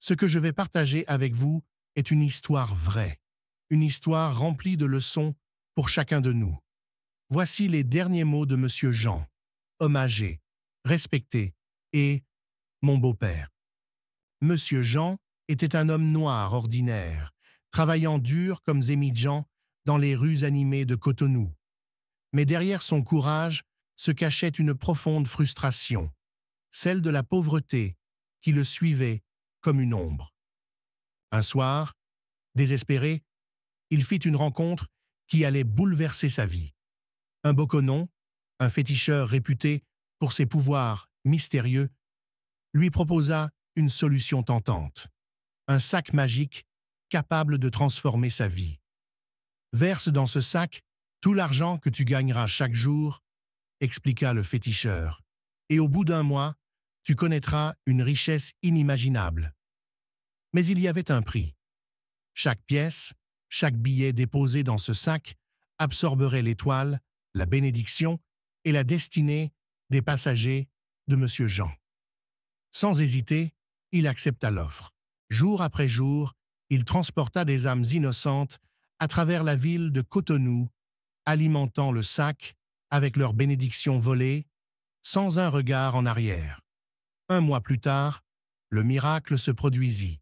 Ce que je vais partager avec vous est une histoire vraie, une histoire remplie de leçons pour chacun de nous. Voici les derniers mots de Monsieur Jean, homme âgé, respecté et mon beau-père. Monsieur Jean était un homme noir ordinaire, travaillant dur comme Zémidjan dans les rues animées de Cotonou. Mais derrière son courage se cachait une profonde frustration, celle de la pauvreté qui le suivait comme une ombre. Un soir, désespéré, il fit une rencontre qui allait bouleverser sa vie. Un boconon, un féticheur réputé pour ses pouvoirs mystérieux, lui proposa une solution tentante, un sac magique capable de transformer sa vie. Verse dans ce sac tout l'argent que tu gagneras chaque jour, expliqua le féticheur, et au bout d'un mois, tu connaîtras une richesse inimaginable. Mais il y avait un prix. Chaque pièce, chaque billet déposé dans ce sac absorberait l'étoile, la bénédiction et la destinée des passagers de Monsieur Jean. Sans hésiter, il accepta l'offre. Jour après jour, il transporta des âmes innocentes à travers la ville de Cotonou, alimentant le sac avec leurs bénédictions volées, sans un regard en arrière. Un mois plus tard, le miracle se produisit.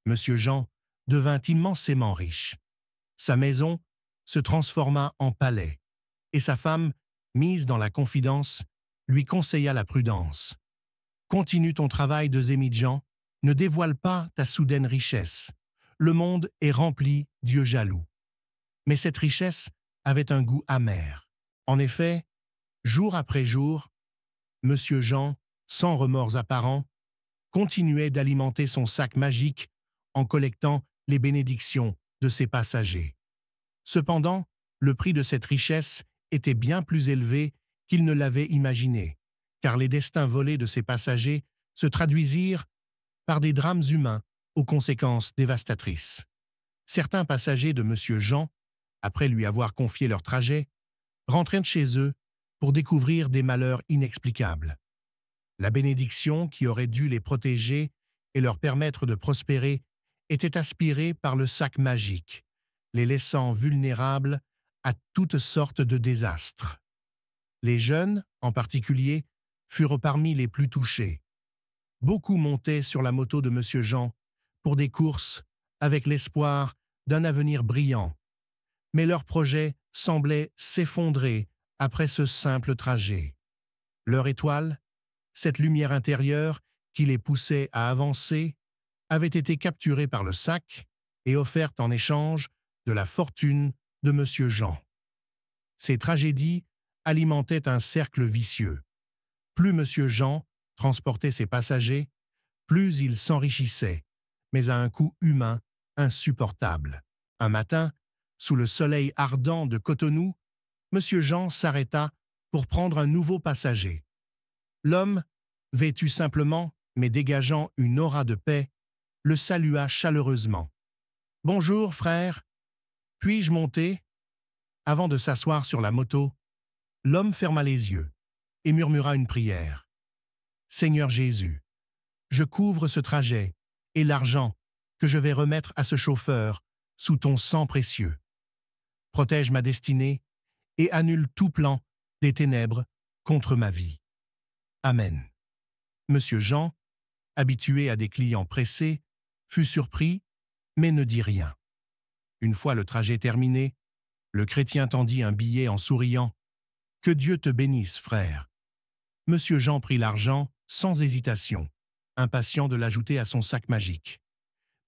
Monsieur Jean devint immensément riche. Sa maison se transforma en palais, et sa femme, mise dans la confidence, lui conseilla la prudence. Continue ton travail de Zémidjan, ne dévoile pas ta soudaine richesse. Le monde est rempli d'yeux jaloux. Mais cette richesse avait un goût amer. En effet, jour après jour, Monsieur Jean, sans remords apparents, continuait d'alimenter son sac magique en collectant les bénédictions de ses passagers. Cependant, le prix de cette richesse était bien plus élevé qu'il ne l'avait imaginé, car les destins volés de ses passagers se traduisirent par des drames humains aux conséquences dévastatrices. Certains passagers de Monsieur Jean, après lui avoir confié leur trajet, rentrèrent chez eux pour découvrir des malheurs inexplicables. La bénédiction qui aurait dû les protéger et leur permettre de prospérer était aspirée par le sac magique, les laissant vulnérables à toutes sortes de désastres. Les jeunes, en particulier, furent parmi les plus touchés. Beaucoup montaient sur la moto de Monsieur Jean pour des courses avec l'espoir d'un avenir brillant, mais leur projet semblait s'effondrer après ce simple trajet. Leur étoile, cette lumière intérieure qui les poussait à avancer, avait été capturée par le sac et offerte en échange de la fortune de Monsieur Jean. Ces tragédies alimentaient un cercle vicieux. Plus Monsieur Jean transportait ses passagers, plus il s'enrichissait, mais à un coût humain insupportable. Un matin, sous le soleil ardent de Cotonou, Monsieur Jean s'arrêta pour prendre un nouveau passager. L'homme, vêtu simplement, mais dégageant une aura de paix, le salua chaleureusement. « Bonjour, frère. Puis-je monter ?» Avant de s'asseoir sur la moto, l'homme ferma les yeux et murmura une prière. « Seigneur Jésus, je couvre ce trajet et l'argent que je vais remettre à ce chauffeur sous ton sang précieux. Protège ma destinée et annule tout plan des ténèbres contre ma vie. Amen. » Monsieur Jean, habitué à des clients pressés, fut surpris, mais ne dit rien. Une fois le trajet terminé, le chrétien tendit un billet en souriant. « Que Dieu te bénisse, frère. » Monsieur Jean prit l'argent sans hésitation, impatient de l'ajouter à son sac magique.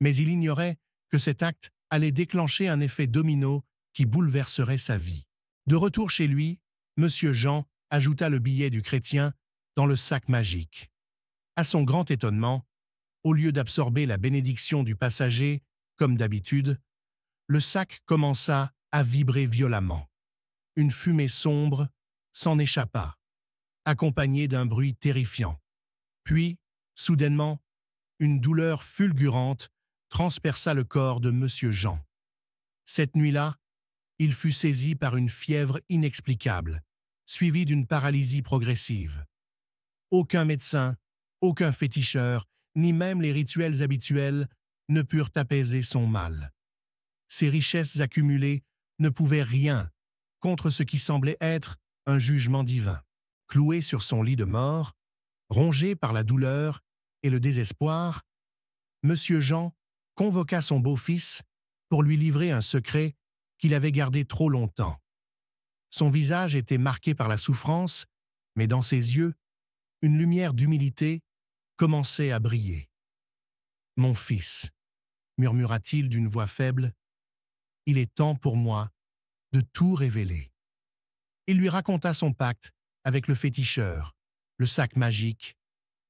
Mais il ignorait que cet acte allait déclencher un effet domino qui bouleverserait sa vie. De retour chez lui, Monsieur Jean ajouta le billet du chrétien dans le sac magique. À son grand étonnement, au lieu d'absorber la bénédiction du passager, comme d'habitude, le sac commença à vibrer violemment. Une fumée sombre s'en échappa, accompagnée d'un bruit terrifiant. Puis, soudainement, une douleur fulgurante transperça le corps de Monsieur Jean. Cette nuit-là, il fut saisi par une fièvre inexplicable, suivie d'une paralysie progressive. Aucun médecin, aucun féticheur ni même les rituels habituels ne purent apaiser son mal. Ses richesses accumulées ne pouvaient rien contre ce qui semblait être un jugement divin. Cloué sur son lit de mort, rongé par la douleur et le désespoir, Monsieur Jean convoqua son beau-fils pour lui livrer un secret qu'il avait gardé trop longtemps. Son visage était marqué par la souffrance, mais dans ses yeux, une lumière d'humilité commençait à briller. « Mon fils, » murmura-t-il d'une voix faible, « il est temps pour moi de tout révéler. » Il lui raconta son pacte avec le féticheur, le sac magique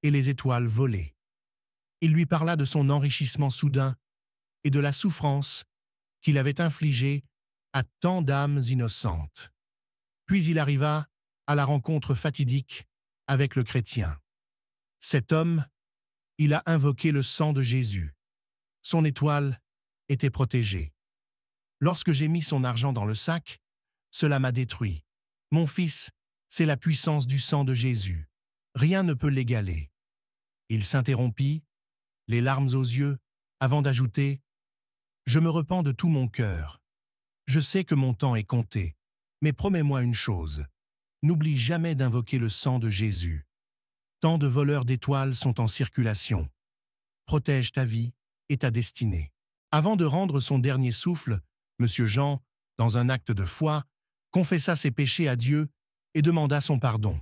et les étoiles volées. Il lui parla de son enrichissement soudain et de la souffrance qu'il avait infligée à tant d'âmes innocentes. Puis il arriva à la rencontre fatidique avec le chrétien. Cet homme, il a invoqué le sang de Jésus. Son étoile était protégée. Lorsque j'ai mis son argent dans le sac, cela m'a détruit. Mon fils, c'est la puissance du sang de Jésus. Rien ne peut l'égaler. Il s'interrompit, les larmes aux yeux, avant d'ajouter « Je me repens de tout mon cœur. Je sais que mon temps est compté, mais promets-moi une chose. N'oublie jamais d'invoquer le sang de Jésus. Tant de voleurs d'étoiles sont en circulation. Protège ta vie et ta destinée. » Avant de rendre son dernier souffle, Monsieur Jean, dans un acte de foi, confessa ses péchés à Dieu et demanda son pardon.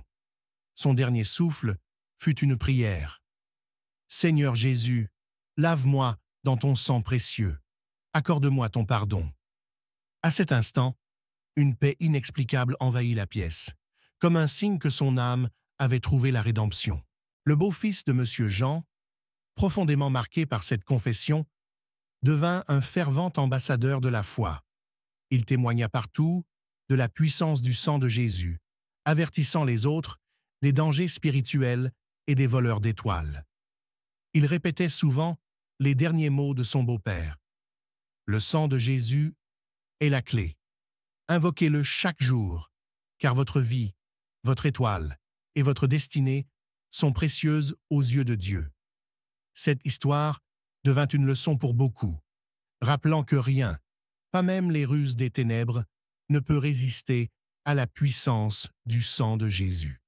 Son dernier souffle fut une prière. « Seigneur Jésus, lave-moi dans ton sang précieux. Accorde-moi ton pardon. » À cet instant, une paix inexplicable envahit la pièce, comme un signe que son âme avait trouvé la rédemption. Le beau-fils de Monsieur Jean, profondément marqué par cette confession, devint un fervent ambassadeur de la foi. Il témoigna partout de la puissance du sang de Jésus, avertissant les autres des dangers spirituels et des voleurs d'étoiles. Il répétait souvent les derniers mots de son beau-père. « Le sang de Jésus est la clé. Invoquez-le chaque jour, car votre vie, votre étoile et votre destinée sont précieuses aux yeux de Dieu. » Cette histoire devint une leçon pour beaucoup, rappelant que rien, pas même les ruses des ténèbres, ne peut résister à la puissance du sang de Jésus.